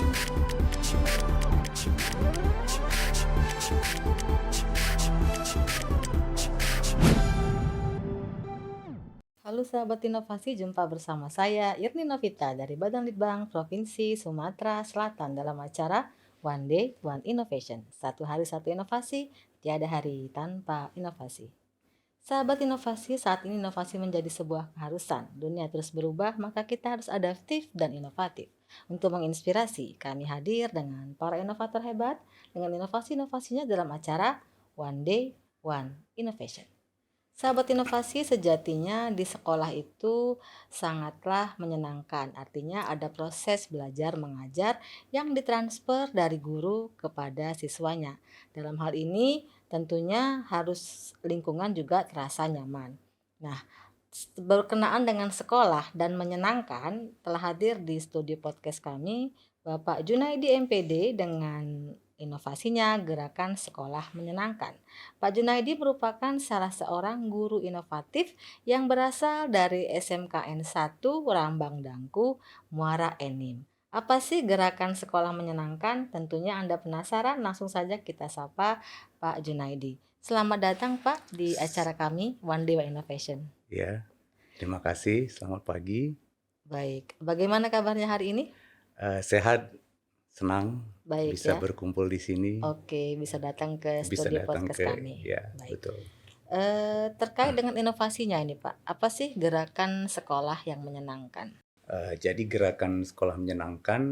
Halo sahabat inovasi, jumpa bersama saya Irni Novita dari Badan Litbang Provinsi Sumatera Selatan dalam acara One Day One Innovation. Satu hari satu inovasi, tiada hari tanpa inovasi. Sahabat inovasi, saat ini inovasi menjadi sebuah keharusan. Dunia terus berubah, maka kita harus adaptif dan inovatif. Untuk menginspirasi, kami hadir dengan para inovator hebat dengan inovasi-inovasinya dalam acara One Day One Innovation. Sahabat inovasi, sejatinya di sekolah itu sangatlah menyenangkan. Artinya ada proses belajar mengajar yang ditransfer dari guru kepada siswanya. Dalam hal ini tentunya harus lingkungan juga terasa nyaman. Nah, berkenaan dengan sekolah dan menyenangkan, telah hadir di studio podcast kami Bapak Junaidi MPD dengan inovasinya Gerakan Sekolah Menyenangkan. Pak Junaidi merupakan salah seorang guru inovatif yang berasal dari SMKN 1 Rambang Dangku, Muara Enim. Apa sih Gerakan Sekolah Menyenangkan? Tentunya Anda penasaran, langsung saja kita sapa Pak Junaidi. Selamat datang Pak di acara kami One Day One Innovation. Ya, terima kasih. Selamat pagi. Baik, bagaimana kabarnya hari ini? Sehat, senang Baik bisa ya. berkumpul di sini, Oke, bisa datang ke bisa studio datang podcast ke, kami. ya, Baik. betul. Terkait dengan inovasinya ini Pak, apa sih gerakan sekolah yang menyenangkan? Jadi gerakan sekolah menyenangkan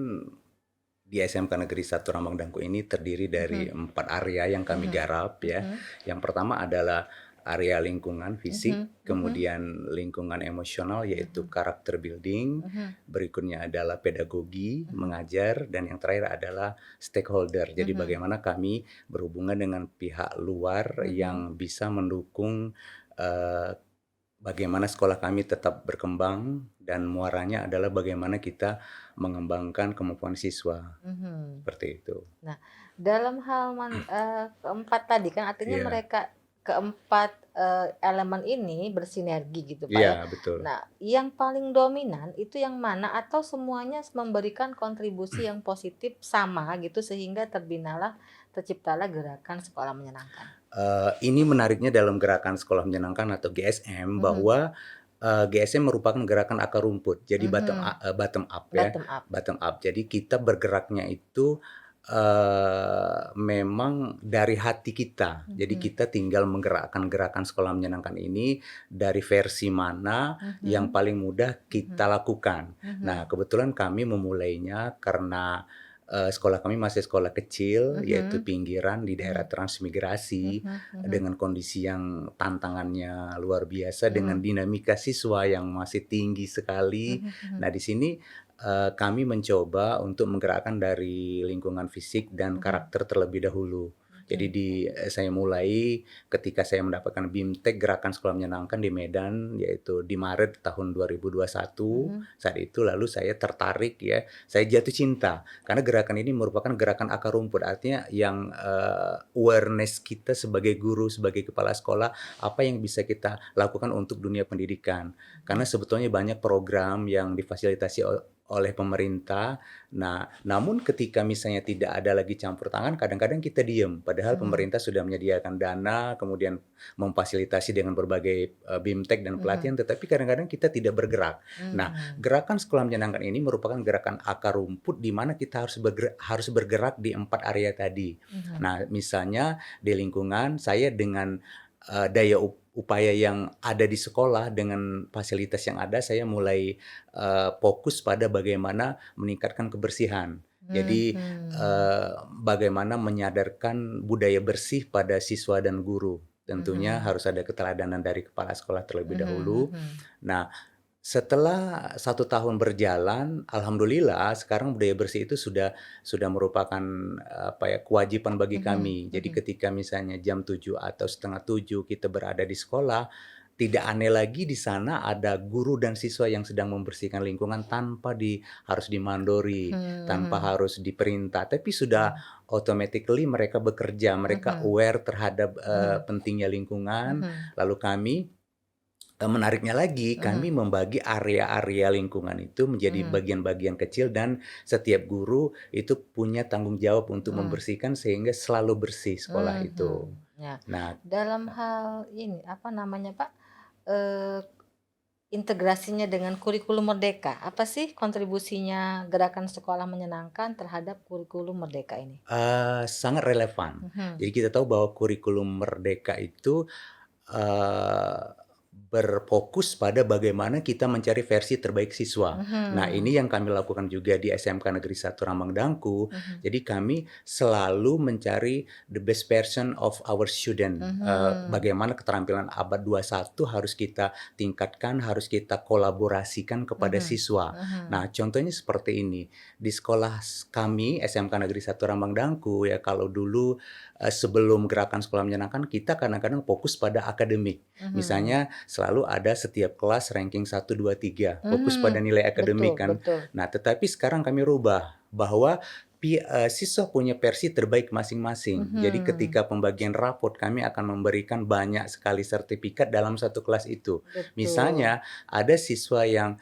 di SMK Negeri 1 Rambang Dangku ini terdiri dari 4 area yang kami garap ya. Yang pertama adalah area lingkungan fisik, kemudian lingkungan emosional yaitu karakter building, berikutnya adalah pedagogi, mengajar, dan yang terakhir adalah stakeholder. Jadi bagaimana kami berhubungan dengan pihak luar yang bisa mendukung bagaimana sekolah kami tetap berkembang, dan muaranya adalah bagaimana kita mengembangkan kemampuan siswa. Seperti itu. Nah, dalam hal keempat tadi kan artinya Iya. mereka keempat elemen ini bersinergi gitu Pak ya. Iya, betul. Nah, yang paling dominan itu yang mana atau semuanya memberikan kontribusi yang positif sama gitu sehingga terciptalah gerakan sekolah menyenangkan. Ini menariknya dalam gerakan sekolah menyenangkan atau GSM bahwa GSM merupakan gerakan akar rumput. Jadi bottom up ya. Bottom up. Bottom up. Jadi kita bergeraknya itu memang dari hati kita. Jadi kita tinggal menggerakkan gerakan sekolah menyenangkan ini dari versi mana yang paling mudah kita lakukan. Nah, kebetulan kami memulainya karena sekolah kami masih sekolah kecil, yaitu pinggiran di daerah transmigrasi, dengan kondisi yang tantangannya luar biasa, dengan dinamika siswa yang masih tinggi sekali. Nah, di sini kami mencoba untuk menggerakkan dari lingkungan fisik dan karakter terlebih dahulu. Jadi saya mulai ketika saya mendapatkan BIMTEK Gerakan Sekolah Menyenangkan di Medan, yaitu di Maret tahun 2021. Saat itu lalu saya tertarik ya, saya jatuh cinta karena gerakan ini merupakan gerakan akar rumput. Artinya yang awareness kita sebagai guru, sebagai kepala sekolah, apa yang bisa kita lakukan untuk dunia pendidikan. Karena sebetulnya banyak program yang difasilitasi oleh pemerintah. Nah, namun ketika misalnya tidak ada lagi campur tangan, kadang-kadang kita diem. Padahal pemerintah sudah menyediakan dana, kemudian memfasilitasi dengan berbagai BIMTEK dan pelatihan, tetapi kadang-kadang kita tidak bergerak. Nah, gerakan sekolah menyenangkan ini merupakan gerakan akar rumput di mana kita harus bergerak di 4 area tadi. Nah, misalnya di lingkungan, saya dengan daya upaya yang ada di sekolah dengan fasilitas yang ada, saya mulai fokus pada bagaimana meningkatkan kebersihan. Jadi bagaimana menyadarkan budaya bersih pada siswa dan guru. Tentunya harus ada keteladanan dari kepala sekolah terlebih dahulu. Nah, setelah 1 tahun berjalan, alhamdulillah sekarang budaya bersih itu sudah merupakan kewajiban bagi kami. Jadi ketika misalnya jam 7 atau setengah 7 kita berada di sekolah, tidak aneh lagi di sana ada guru dan siswa yang sedang membersihkan lingkungan tanpa harus dimandori, tanpa harus diperintah, tapi sudah automatically mereka bekerja, mereka aware terhadap pentingnya lingkungan. Lalu kami Menariknya lagi, Mhm. kami membagi area-area lingkungan itu menjadi Mhm. bagian-bagian kecil dan setiap guru itu punya tanggung jawab untuk Mhm. membersihkan sehingga selalu bersih sekolah itu. Mhm. Ya, Nah, dalam hal ini, apa namanya, Pak, eee, integrasinya dengan kurikulum merdeka, apa sih kontribusinya Gerakan Sekolah Menyenangkan terhadap kurikulum merdeka ini? sangat relevan. Mhm. Jadi kita tahu bahwa kurikulum merdeka itu Eee, berfokus pada bagaimana kita mencari versi terbaik siswa. Nah, Mhm. ini yang kami lakukan juga di SMK Negeri 1 Rambang Dangku. Mhm. Jadi kami selalu mencari the best version of our student. Mhm. Bagaimana keterampilan abad 21 harus kita tingkatkan, harus kita kolaborasikan kepada Mhm. siswa. Mhm. Nah, contohnya seperti ini, di sekolah kami SMK Negeri 1 Rambang Dangku ya, kalau dulu sebelum gerakan sekolah menyenangkan kita kadang-kadang fokus pada akademik. Mhm. Misalnya selalu ada setiap kelas ranking 1, 2, 3 fokus Mhm. pada nilai Betul, akademik kan. betul. Nah, tetapi sekarang kami rubah bahwa siswa punya versi terbaik masing-masing. Jadi Mhm. ketika pembagian raport kami akan memberikan banyak sekali sertifikat dalam satu kelas itu. Betul. Misalnya ada siswa yang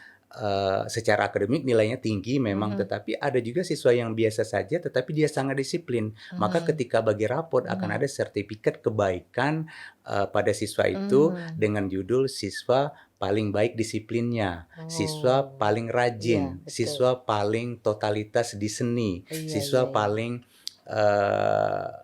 secara akademik nilainya tinggi memang, Mhm. tetapi ada juga siswa yang biasa saja tetapi dia sangat disiplin. Maka Mhm. ketika bagi raport akan Mhm. ada sertifikat kebaikan, pada siswa itu Mmm. dengan judul siswa paling baik disiplinnya, siswa Oh. paling Iya, rajin, betul. siswa paling totalitas di seni, Iya, iya, siswa iya. paling,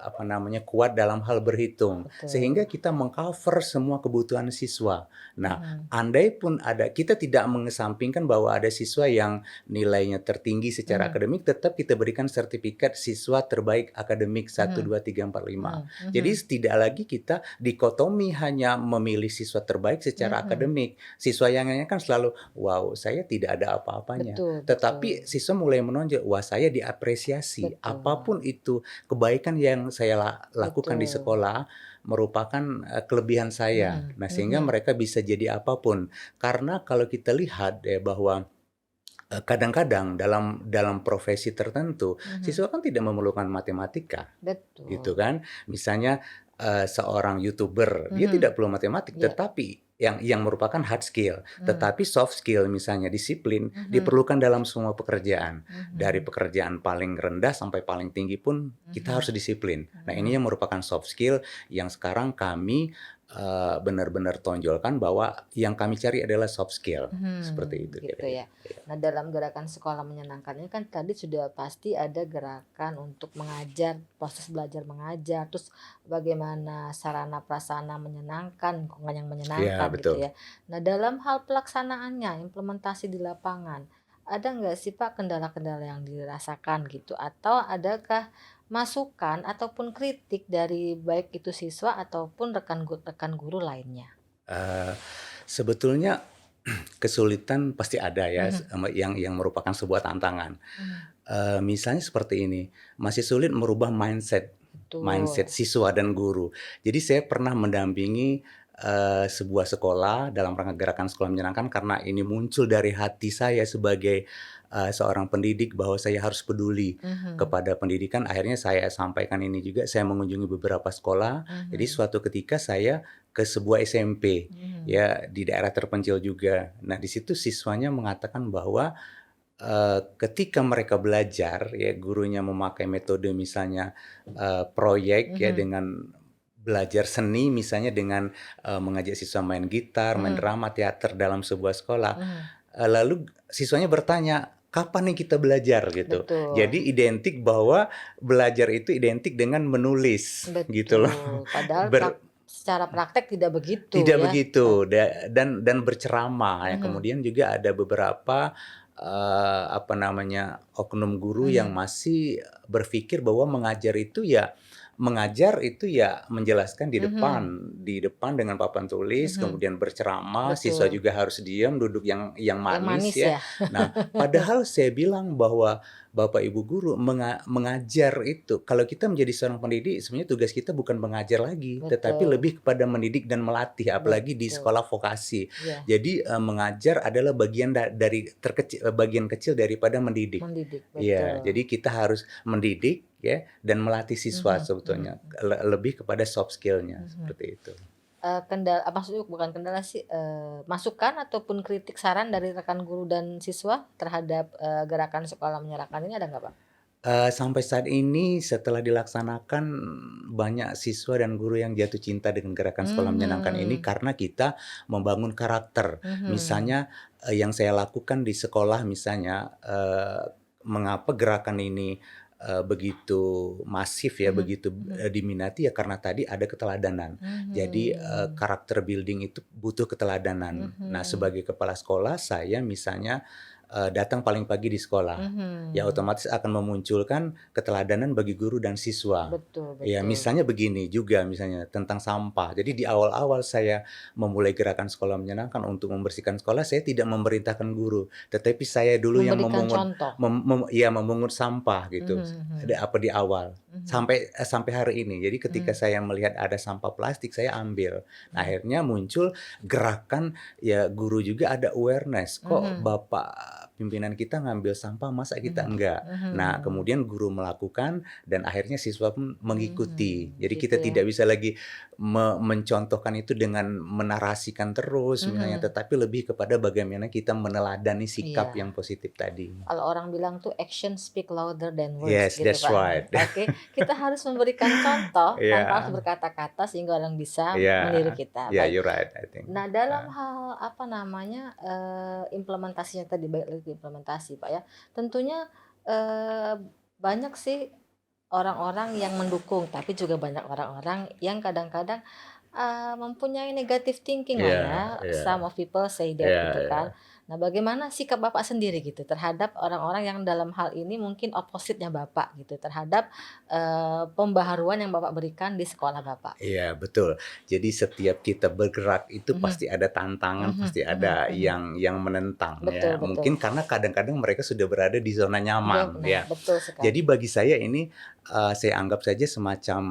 apa namanya, kuat dalam hal berhitung. Sehingga Betul. kita meng-cover semua kebutuhan siswa. Nah, Mhm. andai pun ada kita tidak mengesampingkan bahwa ada siswa yang nilainya tertinggi secara Mhm. akademik, tetap kita berikan sertifikat siswa terbaik akademik satu Mhm. 2 3 4 5. Mhm. Jadi Mhm. tidak lagi kita dikotomi hanya memilih siswa terbaik secara Mhm. akademik. Siswa yang lainnya kan selalu, "Wow, saya tidak ada apa-apanya." Betul, Tetapi betul. siswa mulai menonjol, "Wah, saya diapresiasi. Betul. Apapun itu kebaikan yang saya lakukan di Betul. sekolah merupakan, kelebihan saya." Mhm. Nah, sehingga Mhm. mereka bisa jadi apapun. Karena kalau kita lihat ya bahwa, kadang-kadang dalam dalam profesi tertentu, Mhm. siswa kan tidak memerlukan matematika, gitu Betul. kan. Misalnya, seorang YouTuber, dia Mhm. tidak perlu matematik, Iya. tetapi yang merupakan hard skill. Mmm. Tetapi soft skill misalnya disiplin, Mhm. diperlukan dalam semua pekerjaan. Dari Mhm. pekerjaan paling rendah sampai paling tinggi pun kita harus Mhm. disiplin. Nah, ini Mhm. yang merupakan soft skill yang sekarang kami, benar-benar tonjolkan bahwa yang kami cari adalah soft skill, seperti itu Gitu kira-kira, ya. iya. Nah, dalam gerakan sekolah menyenangkan ini kan tadi sudah pasti ada gerakan untuk mengajar, proses belajar mengajar, terus bagaimana sarana prasarana menyenangkan, lingkungan yang Iya, menyenangkan gitu betul. ya. Nah, dalam hal pelaksanaannya, implementasi di lapangan, ada nggak sih Pak kendala-kendala yang dirasakan gitu? Atau adakah masukan ataupun kritik dari baik itu siswa ataupun rekan guru lainnya? Eee, Sebetulnya kesulitan pasti ada ya, Mhm. yang merupakan sebuah tantangan. Mhm. Misalnya seperti ini, masih sulit merubah mindset mindset Betul. siswa dan guru. Jadi saya pernah mendampingi, sebuah sekolah dalam rangka gerakan sekolah menyenangkan karena ini muncul dari hati saya sebagai, seorang pendidik bahwa saya harus peduli Mhm. kepada pendidikan. Akhirnya saya sampaikan ini juga, saya mengunjungi beberapa sekolah. Jadi Mhm. suatu ketika saya ke sebuah SMP, Mhm. ya di daerah terpencil juga. Nah, di situ siswanya mengatakan bahwa ketika mereka belajar ya, gurunya memakai metode misalnya, proyek ya Mhm. dengan belajar seni misalnya dengan, mengajak siswa main gitar, main Mhm. drama, teater dalam sebuah sekolah, Mhm. lalu siswanya bertanya, "Kapan nih kita belajar?" Gitu. Betul, Jadi identik bahwa belajar itu identik dengan menulis gitu loh. betul. Padahal Ber secara praktek tidak begitu Tidak ya. begitu, dan berceramah ya, Mhm. kemudian juga ada beberapa, apa namanya, oknum guru yang Mhm. masih berpikir bahwa mengajar itu ya menjelaskan Mhm. di depan dengan papan tulis, Mhm. kemudian berceramah, siswa Betul. juga harus diam, duduk yang Yang manis manis ya. ya? Nah, padahal saya bilang bahwa Bapak Ibu guru mengajar itu kalau kita menjadi seorang pendidik sebenarnya tugas kita bukan mengajar lagi, tetapi Betul, lebih kepada mendidik dan melatih, apalagi di betul. sekolah vokasi. Iya, Jadi, mengajar adalah bagian kecil daripada mendidik. mendidik, Iya, betul. jadi kita harus mendidik ya dan melatih siswa Mhm. Mhm. sebetulnya, lebih kepada soft skill-nya, Mhm. seperti itu. maksudnya bukan kendala sih, masukan ataupun kritik saran dari rekan guru dan siswa terhadap, gerakan sekolah menyenangkan ini ada nggak, Pak? Sampai saat ini setelah dilaksanakan banyak siswa dan guru yang jatuh cinta dengan gerakan sekolah menyenangkan ini Mhm, karena kita membangun karakter. mhm, Misalnya, yang saya lakukan di sekolah misalnya, mengapa gerakan ini, begitu masif ya, mhm, begitu, mhm, diminati ya karena tadi ada keteladanan. Jadi, mhm, karakter building itu butuh keteladanan. Nah, mhm, sebagai kepala sekolah saya misalnya, datang paling pagi di sekolah. Ya mhm. otomatis akan memunculkan keteladanan bagi guru dan siswa. Betul, Ya betul. misalnya begini juga misalnya tentang sampah. Jadi di awal-awal saya memulai gerakan sekolah menyenangkan untuk membersihkan sekolah, saya tidak memerintahkan guru, tetapi saya dulu yang Memberikan contoh. memungut sampah gitu. Mhm, mhm, Di awal. mhm, Sampai hari ini. Jadi ketika mhm, saya melihat ada sampah plastik, saya ambil. Nah, mhm, akhirnya muncul gerakan ya guru juga ada awareness, kok mhm, bapak pimpinan kita ngambil sampah masa kita mhm, enggak. Nah, mhm, kemudian guru melakukan dan akhirnya siswa pun mengikuti. mhm, Jadi gitu kita ya. tidak bisa lagi mencontohkan itu dengan menarasikan terus misalnya, Mhm, tetapi lebih kepada bagaimana kita meneladani sikap yang iya. positif tadi. Kalau orang bilang tuh action speak louder than words Yes, gitu, that's Pak. right. Oke, kita harus memberikan contoh tanpa harus Iya, berkata-kata sehingga orang bisa iya, meniru kita. iya, Baik. you're right, I think. Nah, dalam Heeh. hal apa namanya, implementasinya tadi, balik lagi ke implementasi, Pak, ya. Tentunya, eee, banyak sih orang-orang yang mendukung, tapi juga banyak orang-orang yang kadang-kadang, mempunyai negative thinking lah Iya, ya, iya, some of people say that iya, gitu iya. kan. Nah, bagaimana sikap Bapak sendiri gitu terhadap orang-orang yang dalam hal ini mungkin opposite-nya Bapak gitu, terhadap, pembaharuan yang Bapak berikan di sekolah Bapak? Iya, betul. Jadi setiap kita bergerak itu Mhm, pasti ada tantangan, mhm, pasti mhm, ada mhm. yang menentang Betul, ya. betul. Mungkin karena kadang-kadang mereka sudah berada di zona nyaman Nah, ya. betul sekali. Jadi bagi saya ini, saya anggap saja semacam,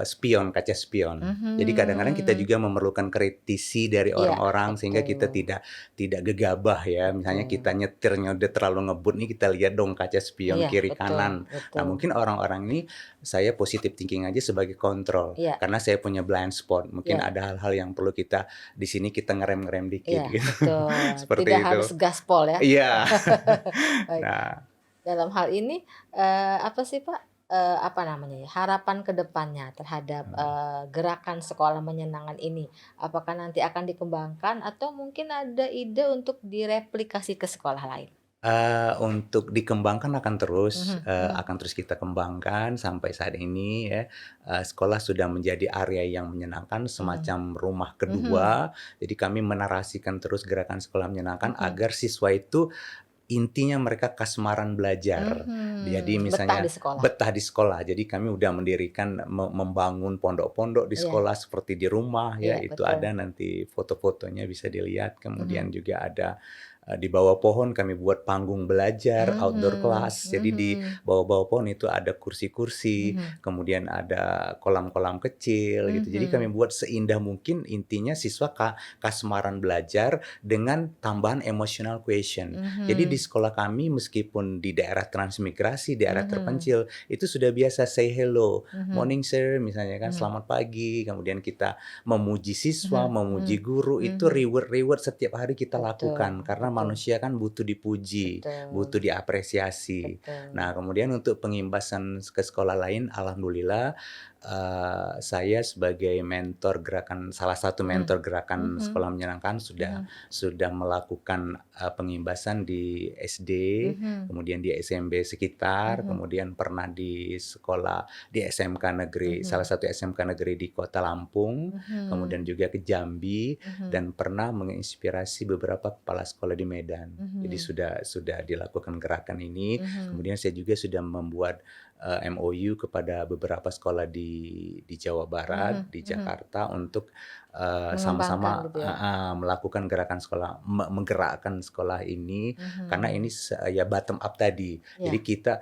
spion, kaca spion. Jadi kadang-kadang kita Mhm. juga memerlukan kritisi dari Iya, orang-orang sehingga kita betul, tidak gegabah ya. Misalnya kita betul. nyetir nyodot terlalu ngebut nih kita lihat dong kaca spion Iya, kiri betul, kanan. Nah betul. mungkin orang-orang ini saya positive thinking aja sebagai kontrol, Iya, karena saya punya blind spot. Mungkin iya, ada hal-hal yang perlu kita di sini kita ngerem-ngerem dikit iya, gitu. betul. Tidak Seperti itu. harus gaspol ya. Iya. Baik, Nah, dalam hal ini, apa sih Pak, apa namanya ya, harapan ke depannya terhadap, gerakan sekolah menyenangkan ini? Apakah nanti akan dikembangkan atau mungkin ada ide untuk direplikasi ke sekolah lain? Untuk dikembangkan Mhm, mhm, akan terus kita kembangkan sampai saat ini ya, sekolah sudah menjadi area yang menyenangkan, mhm, semacam rumah mhm, kedua. Jadi kami menarasikan terus gerakan sekolah menyenangkan mhm, agar siswa itu intinya mereka kasmaran belajar. Jadi betah di misalnya sekolah? betah di sekolah. Jadi kami udah mendirikan membangun pondok-pondok di Iya, sekolah seperti di rumah ya, iya, itu betul. ada nanti foto-fotonya bisa dilihat. Mhm, Kemudian juga ada, di bawah pohon kami buat panggung belajar, outdoor mhm, class. Jadi di mhm, bawah-bawah pohon itu ada kursi-kursi, mhm, kemudian ada kolam-kolam kecil gitu. Jadi kami mhm, buat seindah mungkin, intinya siswa kasmaran belajar dengan tambahan emotional quotient. Jadi di mhm, sekolah kami meskipun di daerah transmigrasi, daerah mhm, terpencil, itu sudah biasa say hello, mhm, "Morning sir," misalnya kan, mhm, "Selamat pagi." Kemudian kita memuji siswa, mhm, memuji mhm, guru, itu mhm. reward-reward setiap hari kita Betul, lakukan. Karena betul, manusia kan butuh dipuji, butuh betul, diapresiasi. betul. Nah, kemudian untuk pengimbasan ke sekolah lain, alhamdulillah, saya sebagai salah satu Mhm, mentor gerakan mhm, sekolah menyenangkan mhm, sudah melakukan, pengimbasan di SD, mhm, kemudian di SMP sekitar, mhm, kemudian pernah di sekolah di SMK negeri salah mhm, satu SMK negeri di Kota Lampung, mhm, kemudian juga ke Jambi, mhm, dan pernah menginspirasi beberapa kepala sekolah di Medan. Jadi mhm, sudah dilakukan gerakan ini, mhm, kemudian saya juga sudah membuat, MOU kepada beberapa sekolah di Jawa Barat, mhm, di mhm. Jakarta untuk, Mengembangkan sama-sama gitu ya? melakukan gerakan sekolah, menggerakkan sekolah ini karena ini Mhm, ya bottom up tadi. Jadi iya, ketika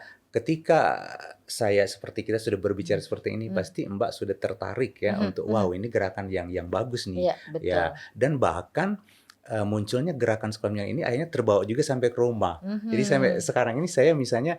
kita sudah berbicara mhm, seperti ini, mhm, pasti Mbak sudah tertarik ya mhm, untuk, "Wow, mhm. ini gerakan yang bagus nih." Iya, betul. Ya, dan bahkan, munculnya gerakan sekolahnya ini akhirnya terbawa juga sampai ke rumah. Jadi sampai Mhm, sekarang ini saya misalnya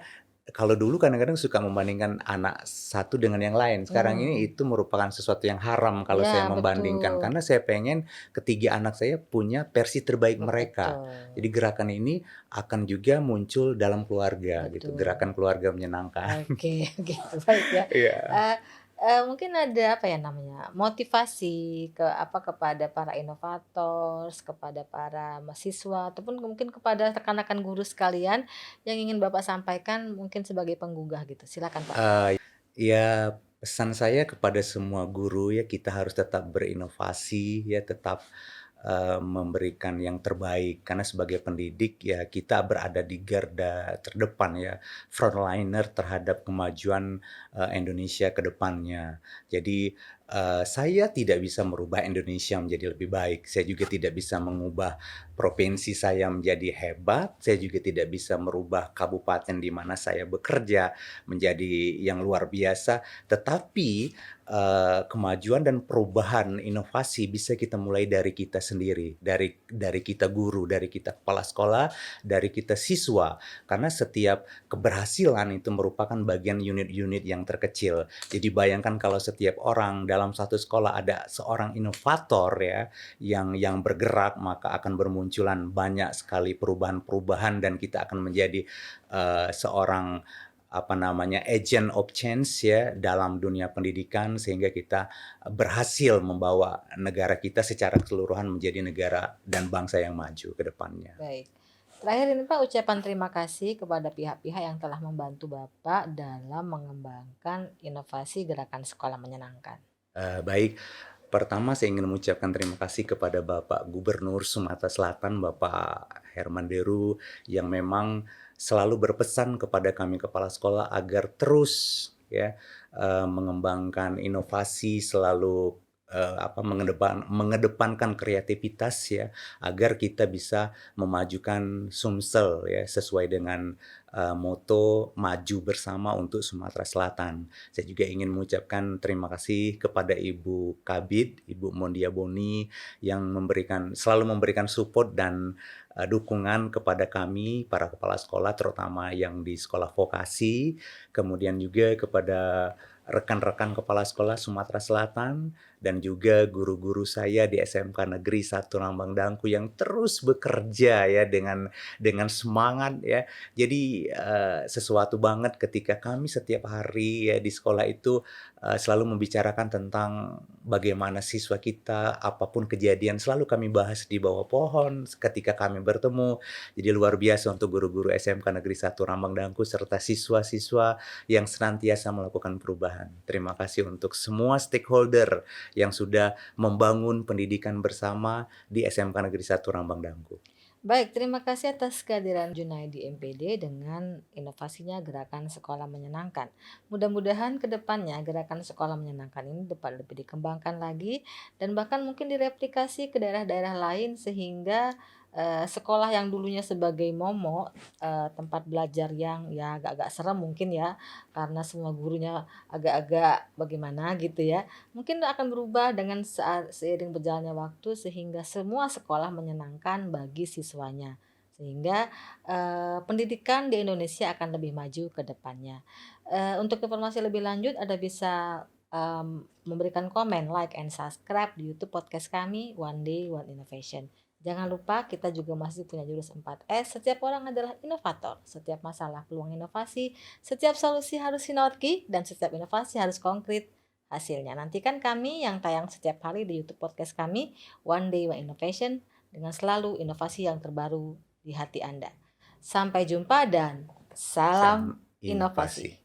kalau dulu kadang-kadang suka membandingkan anak satu dengan yang lain. Sekarang ini Mhm. itu merupakan sesuatu yang haram kalau saya Ya, membandingkan, betul. karena saya pengen ketiga anak saya punya versi terbaik mereka. Jadi Betul. gerakan ini akan juga muncul dalam keluarga gitu, Betul. gerakan keluarga menyenangkan. Oke, gitu. Baik ya. Iya. Eee Mungkin ada apa ya namanya, motivasi kepada para inovators, kepada para mahasiswa, ataupun mungkin kepada rekan-rekan guru sekalian yang ingin Bapak sampaikan mungkin sebagai penggugah gitu. Silakan, Pak. Ya, pesan saya kepada semua guru ya, kita harus tetap berinovasi ya, tetap, memberikan yang terbaik. Karena sebagai pendidik ya kita berada di garda terdepan ya, frontliner terhadap kemajuan, Indonesia ke depannya. Jadi, saya tidak bisa merubah Indonesia menjadi lebih baik, saya juga tidak bisa mengubah provinsi saya menjadi hebat, saya juga tidak bisa merubah kabupaten di mana saya bekerja menjadi yang luar biasa, tetapi, kemajuan dan perubahan inovasi bisa kita mulai dari kita sendiri, dari kita guru, dari kita kepala sekolah, dari kita siswa. Karena setiap keberhasilan itu merupakan bagian unit-unit yang terkecil. Jadi bayangkan kalau setiap orang dalam satu sekolah ada seorang inovator ya, yang bergerak, maka akan bermunculan banyak sekali perubahan-perubahan dan kita akan menjadi, seorang apa namanya, agent of change ya dalam dunia pendidikan sehingga kita berhasil membawa negara kita secara keseluruhan menjadi negara dan bangsa yang maju ke depannya. Baik. Terakhir ini Pak, ucapan terima kasih kepada pihak-pihak yang telah membantu Bapak dalam mengembangkan inovasi gerakan sekolah menyenangkan. Baik, pertama saya ingin mengucapkan terima kasih kepada Bapak Gubernur Sumatera Selatan, Bapak Herman Deru, yang memang selalu berpesan kepada kami kepala sekolah agar terus ya, mengembangkan inovasi, selalu, mengedepankan kreativitas ya, agar kita bisa memajukan Sumsel ya, sesuai dengan, moto "Maju Bersama untuk Sumatera Selatan". Saya juga ingin mengucapkan terima kasih kepada Ibu Kabid, Ibu Mondia Boni yang selalu memberikan support dan, dukungan kepada kami para kepala sekolah terutama yang di sekolah vokasi, kemudian juga kepada rekan-rekan kepala sekolah Sumatera Selatan dan juga guru-guru saya di SMK Negeri 1 Lambang Dangku yang terus bekerja ya dengan semangat ya. Jadi, sesuatu banget ketika kami setiap hari ya di sekolah itu, selalu membicarakan tentang bagaimana siswa kita, apapun kejadian selalu kami bahas di bawah pohon ketika kami bertemu. Jadi luar biasa untuk guru-guru SMK Negeri 1 Rambang Dangku serta siswa-siswa yang senantiasa melakukan perubahan. Terima kasih untuk semua stakeholder yang sudah membangun pendidikan bersama di SMK Negeri 1 Rambang Dangku. Baik, terima kasih atas kehadiran Junaidi MPD dengan inovasinya gerakan sekolah menyenangkan. Mudah-mudahan ke depannya gerakan sekolah menyenangkan ini dapat lebih dikembangkan lagi dan bahkan mungkin direplikasi ke daerah-daerah lain sehingga sekolah yang dulunya sebagai momok, tempat belajar yang ya agak-agak serem mungkin ya karena semua gurunya agak-agak bagaimana gitu ya. Mungkin akan berubah dengan seiring berjalannya waktu sehingga semua sekolah menyenangkan bagi siswanya. Sehingga, pendidikan di Indonesia akan lebih maju ke depannya. Untuk informasi lebih lanjut Anda bisa, memberikan komen, like, and subscribe di YouTube podcast kami One Day One Innovation. Jangan lupa kita juga masih punya jurus 4S, setiap orang adalah inovator, setiap masalah peluang inovasi, setiap solusi harus sinergi, dan setiap inovasi harus konkret hasilnya. Nantikan kami yang tayang setiap hari di YouTube podcast kami, One Day One Innovation, dengan selalu inovasi yang terbaru di hati Anda. Sampai jumpa dan salam Salam inovasi. inovasi.